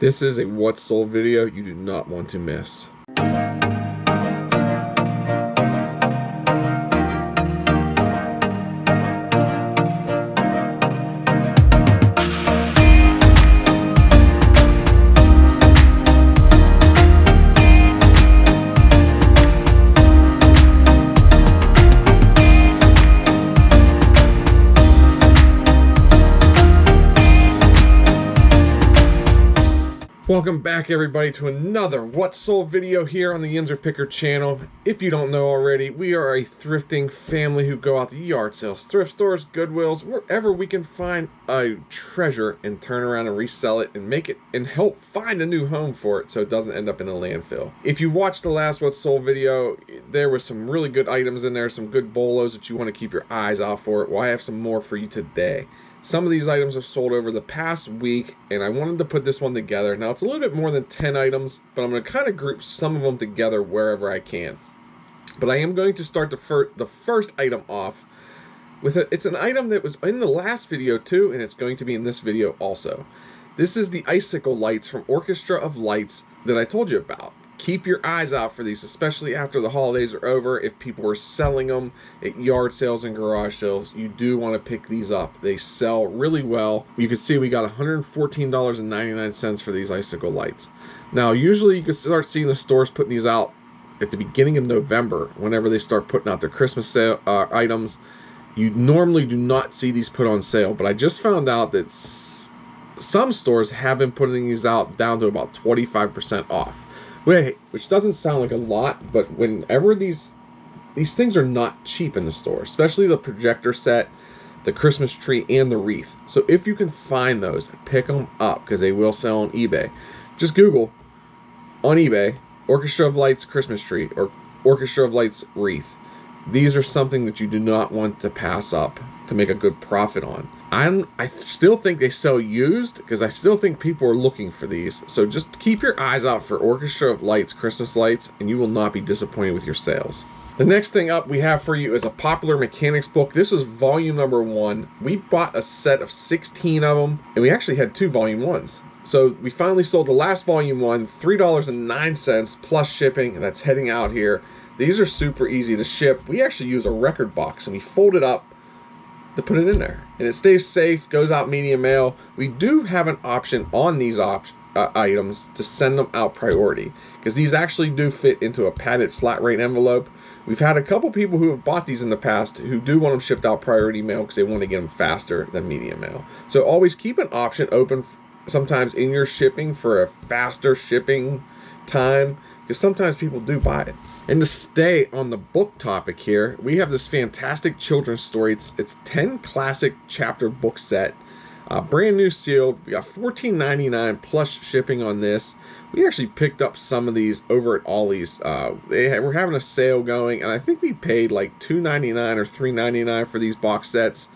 This is a what's sold video you do not want to miss. Welcome back everybody to another What's Sold video here on the Yinzer Picker channel. If you don't know already, we are a thrifting family who go out to yard sales, thrift stores, Goodwills, wherever we can find a treasure and turn around and resell it and make it and help find a new home for it so it doesn't end up in a landfill. If you watched the last What's Sold video, there was some really good items in there, some good BOLOs that you want to keep your eyes out for. Well, I have some more for you today. Some of these items have sold over the past week, and I wanted to put this one together. Now, it's a little bit more than 10 items, but I'm going to kind of group some of them together wherever I can. But I am going to start the first item off with it's an item that was in the last video too, and it's going to be in this video also. This is the icicle lights from Orchestra of Lights that I told you about. Keep your eyes out for these, especially after the holidays are over. If people are selling them at yard sales and garage sales, you do want to pick these up. They sell really well. You can see we got $114.99 for these icicle lights. Now, usually you can start seeing the stores putting these out at the beginning of November, whenever they start putting out their Christmas sale items. You normally do not see these put on sale, but I just found out that some stores have been putting these out down to about 25% off. Which doesn't sound like a lot, but whenever these things are not cheap in the store, especially the projector set, the Christmas tree, and the wreath. So if you can find those, pick them up because they will sell on eBay. Just Google on eBay Orchestra of Lights Christmas tree or Orchestra of Lights wreath. These are something that you do not want to pass up to make a good profit on. I still think they sell used because I still think people are looking for these. So just keep your eyes out for Orchestra of Lights Christmas lights, and you will not be disappointed with your sales. The next thing up we have for you is a popular mechanics book. This was volume number 1. We bought a set of 16 of them, and we actually had 2 volume 1s. So we finally sold the last volume 1, $3.09 plus shipping, and that's heading out here. These are super easy to ship. We actually use a record box, and we fold it up to put it in there, and it stays safe, goes out medium mail. We do have an option on these items to send them out priority, because these actually do fit into a padded flat rate envelope. We've had a couple people who have bought these in the past who do want them shipped out priority mail because they want to get them faster than medium mail. So always keep an option open sometimes in your shipping for a faster shipping time, because sometimes people do buy it. And to stay on the book topic here, we have this fantastic children's story. It's 10 classic chapter book set, brand new sealed. We got $14.99 plus shipping on this. We actually picked up some of these over at Ollie's. We're having a sale going, and I think we paid like $2.99 or $3.99 for these box sets.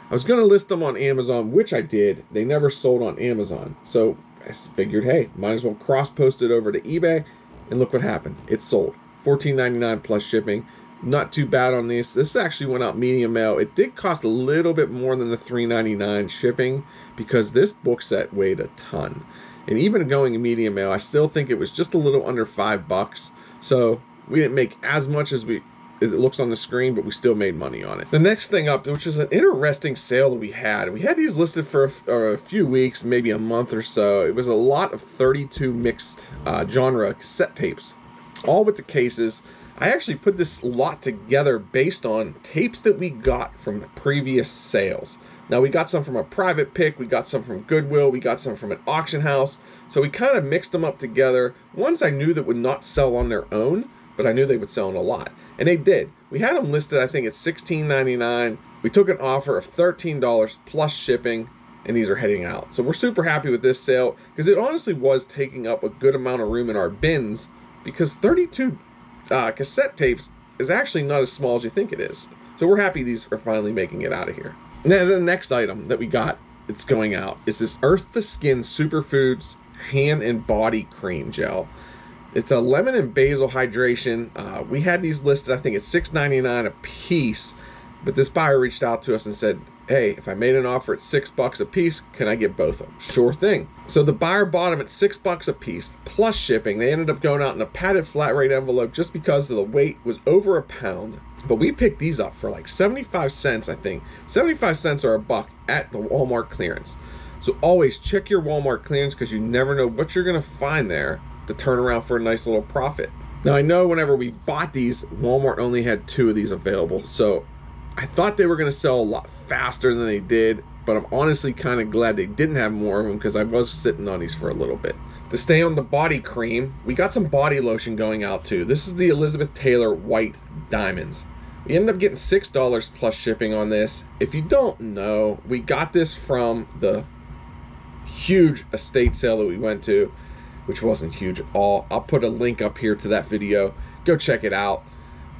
I was going to list them on Amazon, which I did. They never sold on Amazon, so I figured, hey, might as well cross-post it over to eBay, and look what happened. It's sold. $14.99 plus shipping. Not too bad on these. This actually went out medium mail. It did cost a little bit more than the $3.99 shipping because this book set weighed a ton. And even going in medium mail, I still think it was just a little under $5. So we didn't make as much as it looks on the screen, but we still made money on it. The next thing up, which is an interesting sale that we had these listed for a few weeks, maybe a month or so. It was a lot of 32 mixed genre cassette tapes, all with the cases. I actually put this lot together based on tapes that we got from previous sales. Now, we got some from a private pick, we got some from Goodwill, we got some from an auction house. So we kind of mixed them up together. Ones I knew that would not sell on their own, but I knew they would sell in a lot. And they did. We had them listed, I think, at $16.99. We took an offer of $13 plus shipping, and these are heading out. So we're super happy with this sale because it honestly was taking up a good amount of room in our bins, because 32 cassette tapes is actually not as small as you think it is. So we're happy these are finally making it out of here. Now, the next item that we got that's going out is this Earth to Skin Superfoods Hand and Body Cream Gel. It's a lemon and basil hydration. We had these listed, I think, at $6.99 a piece, but this buyer reached out to us and said, hey, if I made an offer at $6 a piece, can I get both of them? Sure thing. So the buyer bought them at $6 a piece plus shipping. They ended up going out in a padded flat rate envelope just because the weight was over a pound. But we picked these up for like 75 cents, I think. 75 cents or $1 at the Walmart clearance. So always check your Walmart clearance, because you never know what you're gonna find there to turn around for a nice little profit. Now I know whenever we bought these, Walmart only had 2 of these available. So I thought they were gonna sell a lot faster than they did, but I'm honestly kind of glad they didn't have more of them, because I was sitting on these for a little bit. To stay on the body cream, we got some body lotion going out too. This is the Elizabeth Taylor White Diamonds. We ended up getting $6 plus shipping on this. If you don't know, we got this from the huge estate sale that we went to, which wasn't huge at all. I'll put a link up here to that video. Go check it out.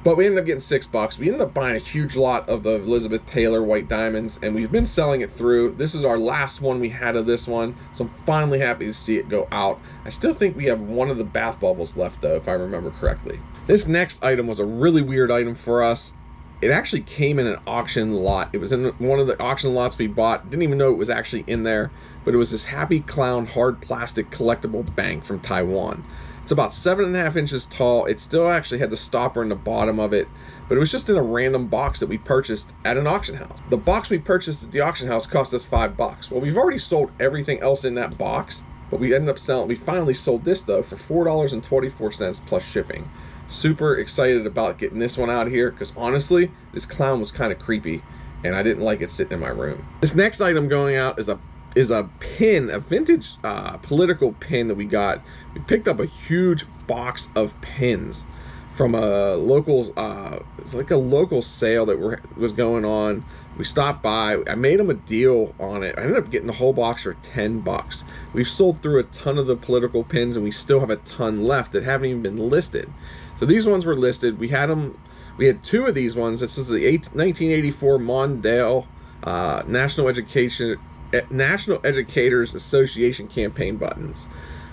But we ended up getting $6. We ended up buying a huge lot of the Elizabeth Taylor White Diamonds, and we've been selling it through. This is our last one we had of this one, so I'm finally happy to see it go out. I still think we have one of the bath bubbles left though, if I remember correctly. This next item was a really weird item for us. It actually came in an auction lot. It was in one of the auction lots we bought. Didn't even know it was actually in there, but it was this Happy Clown hard plastic collectible bank from Taiwan. It's about 7.5 inches tall. It still actually had the stopper in the bottom of it, but it was just in a random box that we purchased at an auction house. The box we purchased at the auction house cost us $5. Well, we've already sold everything else in that box, but we finally sold this though for $4.24 plus shipping. Super excited about getting this one out of here, because honestly, this clown was kind of creepy and I didn't like it sitting in my room. This next item going out is a pin, a vintage political pin that we got. We picked up a huge box of pins from a local, it's like a local sale that was going on. We stopped by, I made them a deal on it. I ended up getting the whole box for $10. We've sold through a ton of the political pins, and we still have a ton left that haven't even been listed. So these ones were listed. We had 2 of these ones. This is the 1984 Mondale National Educators Association campaign buttons.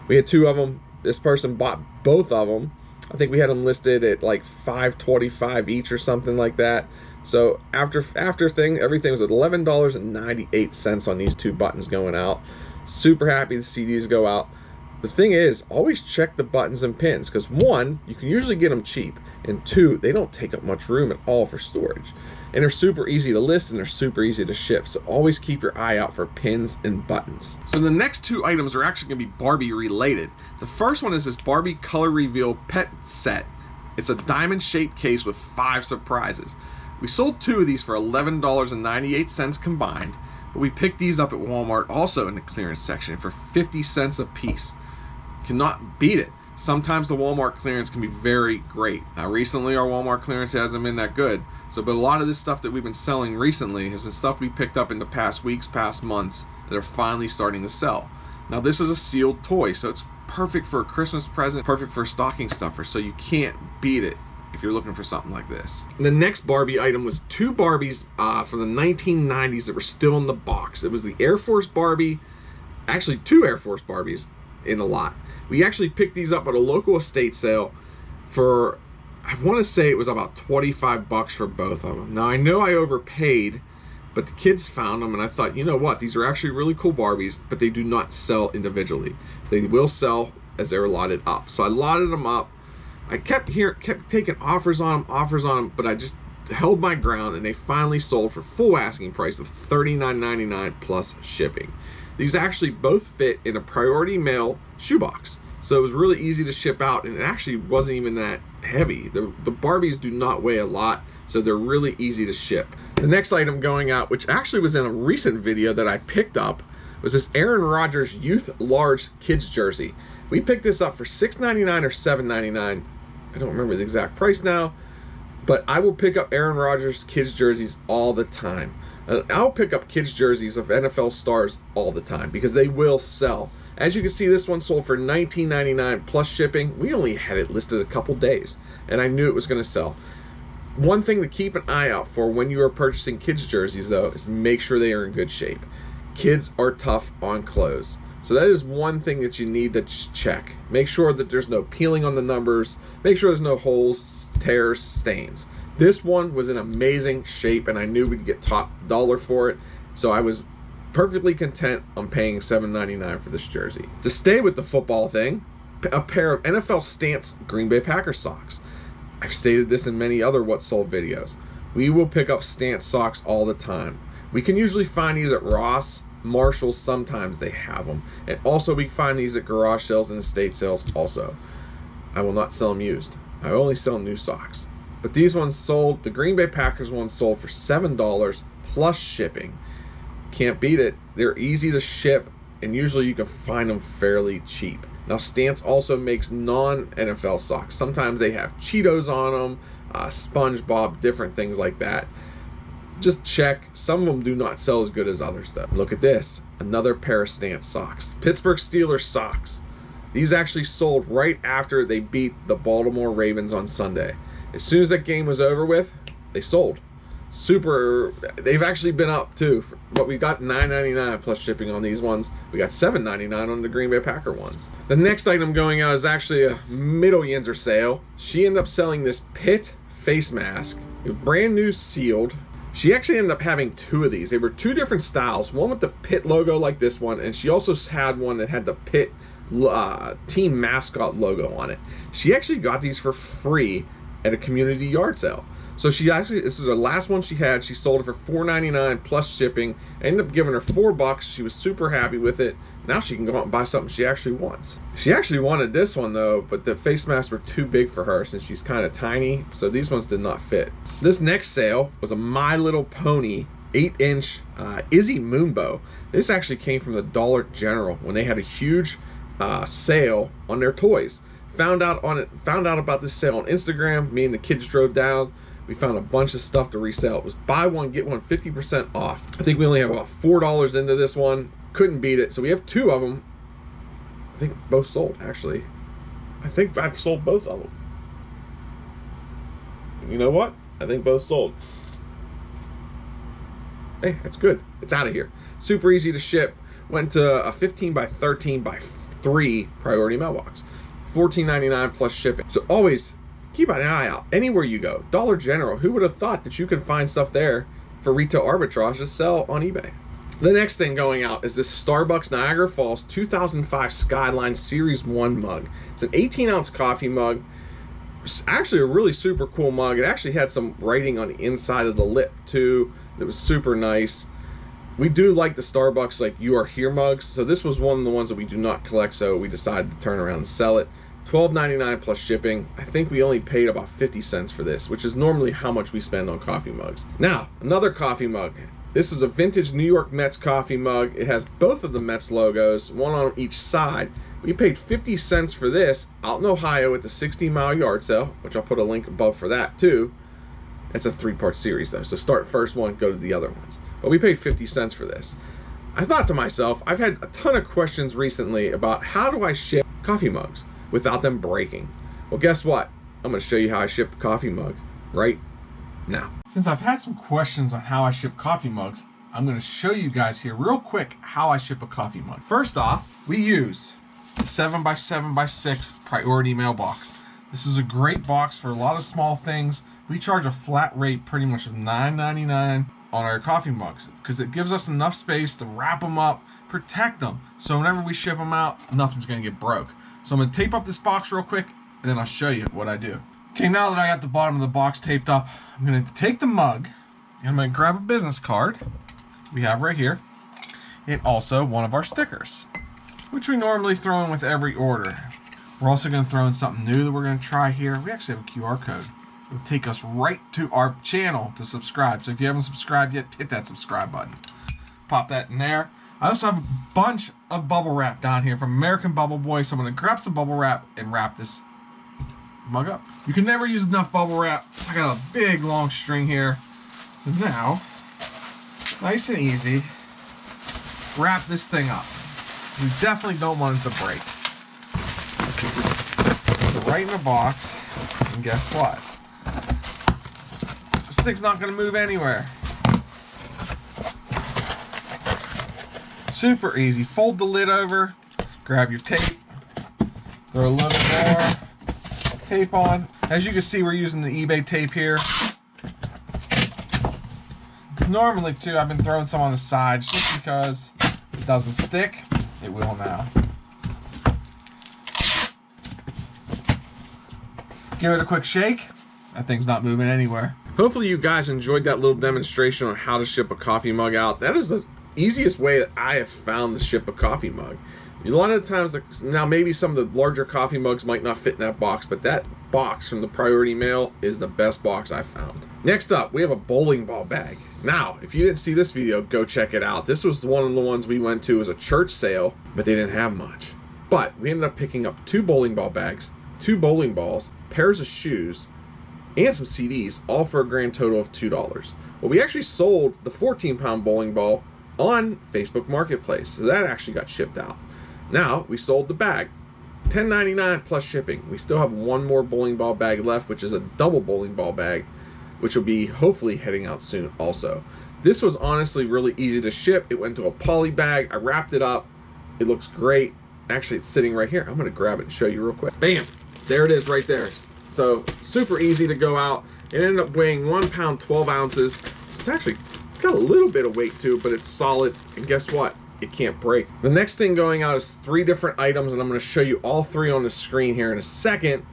We had 2 of them. This person bought both of them. I think we had them listed at like $5.25 each or something like that. So everything was at $11.98 on these 2 buttons going out. Super happy to see these go out. The thing is, always check the buttons and pins, because 1, you can usually get them cheap, and 2, they don't take up much room at all for storage. And they're super easy to list, and they're super easy to ship, so always keep your eye out for pins and buttons. So the next 2 items are actually going to be Barbie related. The first one is this Barbie Color Reveal Pet Set. It's a diamond shaped case with 5 surprises. We sold 2 of these for $11.98 combined, but we picked these up at Walmart also in the clearance section for 50 cents a piece. Cannot beat it. Sometimes the Walmart clearance can be very great. Now recently our Walmart clearance hasn't been that good, but a lot of this stuff that we've been selling recently has been stuff we picked up in the past weeks, past months, that are finally starting to sell. Now this is a sealed toy, so it's perfect for a Christmas present, perfect for a stocking stuffer, so you can't beat it if you're looking for something like this. The next Barbie item was 2 Barbies from the 1990s that were still in the box. It was the Air Force Barbie, actually 2 Air Force Barbies in a lot. We actually picked these up at a local estate sale for, I want to say it was about $25 for both of them. Now I know I overpaid, but the kids found them and I thought, you know what, these are actually really cool Barbies, but they do not sell individually. They will sell as they're lotted up. So I lotted them up. I kept taking offers on them, but I just held my ground, and they finally sold for full asking price of $39.99 plus shipping. These actually both fit in a priority mail shoebox, so it was really easy to ship out, and it actually wasn't even that heavy. The Barbies do not weigh a lot, so they're really easy to ship. The next item going out, which actually was in a recent video that I picked up, was this Aaron Rodgers Youth Large Kids Jersey. We picked this up for $6.99 or $7.99. I don't remember the exact price now, but I will pick up Aaron Rodgers kids jerseys all the time. I'll pick up kids jerseys of NFL stars all the time because they will sell. As you can see, this one sold for $19.99 plus shipping. We only had it listed a couple days, and I knew it was going to sell. One thing to keep an eye out for when you are purchasing kids jerseys, though, is make sure they are in good shape. Kids are tough on clothes. So that is one thing that you need to check. Make sure that there's no peeling on the numbers. Make sure there's no holes, tears, stains. This one was in amazing shape, and I knew we'd get top dollar for it, so I was perfectly content on paying $7.99 for this jersey. To stay with the football thing, a pair of NFL Stance Green Bay Packers socks. I've stated this in many other What Sold videos. We will pick up Stance socks all the time. We can usually find these at Ross, Marshalls, sometimes they have them. And also we find these at garage sales and estate sales also. I will not sell them used. I only sell new socks. But these ones sold, the Green Bay Packers ones sold for $7 plus shipping. Can't beat it. They're easy to ship, and usually you can find them fairly cheap. Now, Stance also makes non-NFL socks. Sometimes they have Cheetos on them, SpongeBob, different things like that. Just check. Some of them do not sell as good as others, though. Look at this. Another pair of Stance socks. Pittsburgh Steelers socks. These actually sold right after they beat the Baltimore Ravens on Sunday. As soon as that game was over with, they sold. They've actually been up too, but we got $9.99 plus shipping on these ones. We got $7.99 on the Green Bay Packer ones. The next item going out is actually a middle Yinzer sale. She ended up selling this Pitt face mask. It was brand new, sealed. She actually ended up having two of these. They were two different styles, one with the Pitt logo like this one, and she also had one that had the Pitt team mascot logo on it. She actually got these for free at a community yard sale. So this is the last one she had. She sold it for $4.99 plus shipping. I ended up giving her $4. She was super happy with it. Now she can go out and buy something she actually wants. She actually wanted this one though, but the face masks were too big for her since she's kind of tiny. So these ones did not fit. This next sale was a My Little Pony 8-inch Izzy Moonbow. This actually came from the Dollar General when they had a huge sale on their toys. Found out about this sale on Instagram. Me and the kids drove down. We found a bunch of stuff to resell. It was buy one, get one 50% off. I think we only have about $4 into this one. Couldn't beat it. So we have two of them. I think both sold, actually. I think I've sold both of them. You know what? I think both sold. Hey, that's good. It's out of here. Super easy to ship. Went to a 15 by 13 by 3 priority mailbox. $14.99 plus shipping. So always keep an eye out anywhere you go. Dollar General, who would have thought that you could find stuff there for retail arbitrage to sell on eBay? The next thing going out is this Starbucks Niagara Falls 2005 Skyline Series 1 mug. It's an 18-ounce coffee mug. It's actually a really super cool mug. It actually had some writing on the inside of the lip too. It was super nice. We do like the Starbucks like You Are Here mugs, so this was one of the ones that we do not collect, so we decided to turn around and sell it. $12.99 plus shipping. I think we only paid about 50 cents for this, which is normally how much we spend on coffee mugs. Now, another coffee mug. This is a vintage New York Mets coffee mug. It has both of the Mets logos, one on each side. We paid 50 cents for this out in Ohio at the 60 Mile Yard Sale, which I'll put a link above for that too. It's a 3-part series though, so start first one, go to the other ones. But we paid 50 cents for this. I thought to myself, I've had a ton of questions recently about how do I ship coffee mugs without them breaking. Well, guess what? I'm going to show you how I ship a coffee mug right now. Since I've had some questions on how I ship coffee mugs, I'm going to show you guys here real quick how I ship a coffee mug. First off, we use the 7x7x6 priority mailbox. This is a great box for a lot of small things. We charge a flat rate pretty much of $9.99 on our coffee mugs because it gives us enough space to wrap them up, protect them, so whenever we ship them out, nothing's going to get broke. So I'm going to tape up this box real quick, and then I'll show you what I do. Okay, now that I got the bottom of the box taped up, I'm going to take the mug, and I'm going to grab a business card we have right here, and also one of our stickers, which we normally throw in with every order. We're also going to throw in something new that we're going to try here. We actually have a QR code. It will take us right to our channel to subscribe. So if you haven't subscribed yet, hit that subscribe button. Pop that in there. I also have a bunch of bubble wrap down here from American Bubble Boy, so I'm going to grab some bubble wrap and wrap this mug up. You can never use enough bubble wrap, so I got a big long string here. So now, nice and easy, wrap this thing up. We definitely don't want it to break. Put it right in the box, and guess what? This thing's not going to move anywhere. Super easy. Fold the lid over, grab your tape, throw a little bit more tape on. As you can see, we're using the eBay tape here. Normally too, I've been throwing some on the sides just because it doesn't stick. It will now. Give it a quick shake. That thing's not moving anywhere. Hopefully you guys enjoyed that little demonstration on how to ship a coffee mug out. That is the easiest way that I have found to ship a coffee mug. A lot of the times, now maybe some of the larger coffee mugs might not fit in that box, but that box from the Priority Mail is the best box I found. Next up, we have a bowling ball bag. Now, if you didn't see this video, go check it out. This was one of the ones we went to as a church sale, but they didn't have much. But we ended up picking up 2 bowling ball bags, 2 bowling balls, pairs of shoes, and some CDs, all for a grand total of $2. Well, we actually sold the 14-pound bowling ball on Facebook Marketplace, so that actually got shipped out. Now, we sold the bag, $10.99 plus shipping. We still have one more bowling ball bag left, which is a double bowling ball bag, which will be hopefully heading out soon also. This was honestly really easy to ship. It went to a poly bag. I wrapped it up. It looks great. Actually, it's sitting right here. I'm going to grab it and show you real quick. Bam! There it is right there. So, super easy to go out. It ended up weighing 1 pound, 12 ounces. It's got a little bit of weight to it, but it's solid. And guess what? It can't break. The next thing going out is 3 different items, and I'm going to show you all 3 on the screen here in a second.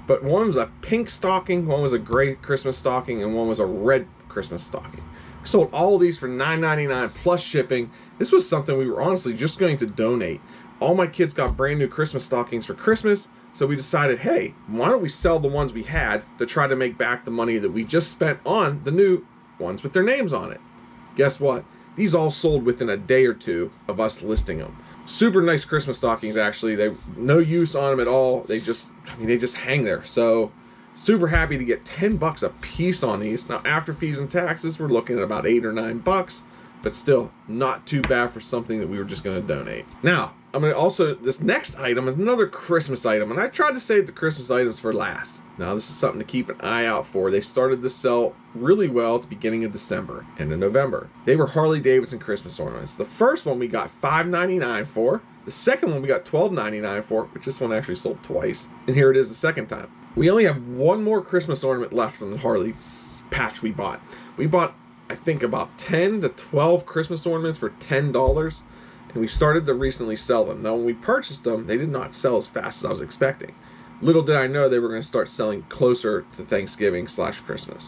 But one was a pink stocking, one was a gray Christmas stocking, and one was a red Christmas stocking. We sold all of these for $9.99 plus shipping. This was something we were honestly just going to donate. All my kids got brand new Christmas stockings for Christmas, so we decided, hey, why don't we sell the ones we had to try to make back the money that we just spent on the new ones with their names on it. Guess what? These all sold within a day or 2 of us listing them. Super nice Christmas stockings, actually. They no use on them at all. They just hang there. So super happy to get $10 a piece on these. Now after fees and taxes, we're looking at about $8 or $9, but still not too bad for something that we were just going to donate. Now I'm going to also, this next item is another Christmas item, and I tried to save the Christmas items for last. Now this is something to keep an eye out for. They started to sell really well at the beginning of December and in November. They were Harley Davidson Christmas ornaments. The first one we got $5.99 for. The second one we got $12.99 for, which this one actually sold twice. And here it is the second time. We only have one more Christmas ornament left from the Harley patch we bought. We bought, I think, about 10 to 12 Christmas ornaments for $10. And we started to recently sell them. Now, when we purchased them, they did not sell as fast as I was expecting. Little did I know they were going to start selling closer to Thanksgiving/Christmas.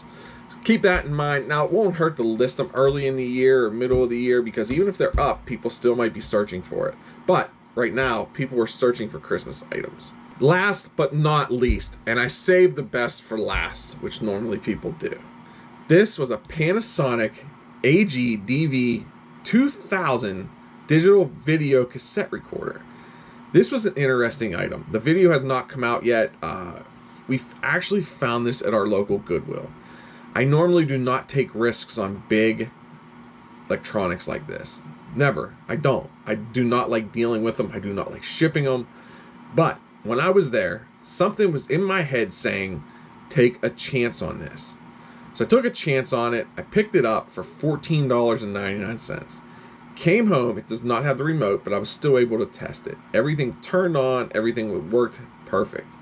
So keep that in mind. Now, it won't hurt to list them early in the year or middle of the year, because even if they're up, people still might be searching for it. But right now, people were searching for Christmas items. Last but not least, and I saved the best for last, which normally people do. This was a Panasonic AG-DV 2000 digital video cassette recorder. This was an interesting item. The video has not come out yet. We've actually found this at our local Goodwill. I normally do not take risks on big electronics like this. Never. I don't. I do not like dealing with them. I do not like shipping them. But when I was there, something was in my head saying, take a chance on this. So I took a chance on it. I picked it up for $14.99. Came home. It does not have the remote, but I was still able to test it. Everything turned on. Everything worked perfect.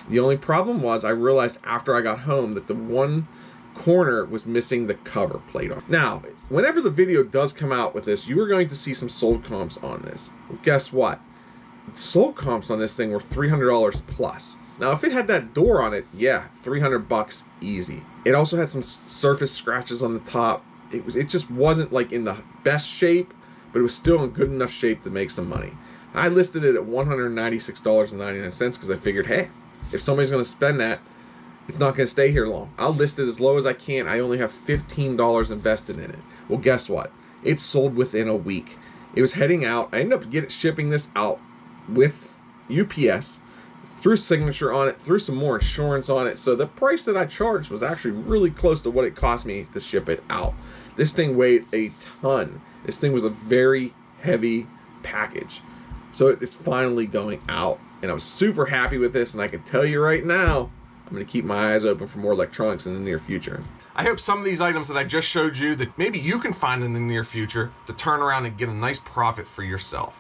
The only problem was I realized after I got home that the one corner was missing the cover plate on. Now, whenever the video does come out with this, you are going to see some sold comps on this. Well, guess what? Sold comps on this thing were $300 plus. Now, if it had that door on it, yeah, $300 easy. It also had some surface scratches on the top. It just wasn't like in the best shape, but it was still in good enough shape to make some money. I listed it at $196.99 because I figured, hey, if somebody's going to spend that, it's not going to stay here long. I'll list it as low as I can. I only have $15 invested in it. Well, guess what? It sold within a week. It was heading out. I ended up shipping this out with UPS, threw signature on it, threw some more insurance on it. So the price that I charged was actually really close to what it cost me to ship it out. This thing weighed a ton. This thing was a very heavy package. So it's finally going out. And I was super happy with this. And I can tell you right now, I'm going to keep my eyes open for more electronics in the near future. I hope some of these items that I just showed you that maybe you can find in the near future to turn around and get a nice profit for yourself.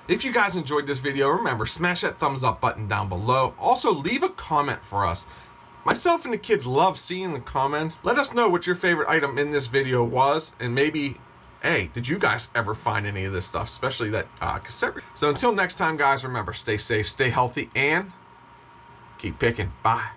If you guys enjoyed this video, remember, smash that thumbs up button down below. Also, leave a comment for us. Myself and the kids love seeing the comments. Let us know what your favorite item in this video was, and maybe, hey, did you guys ever find any of this stuff, especially that cassette? So until next time, guys, remember, stay safe, stay healthy, and keep picking. Bye.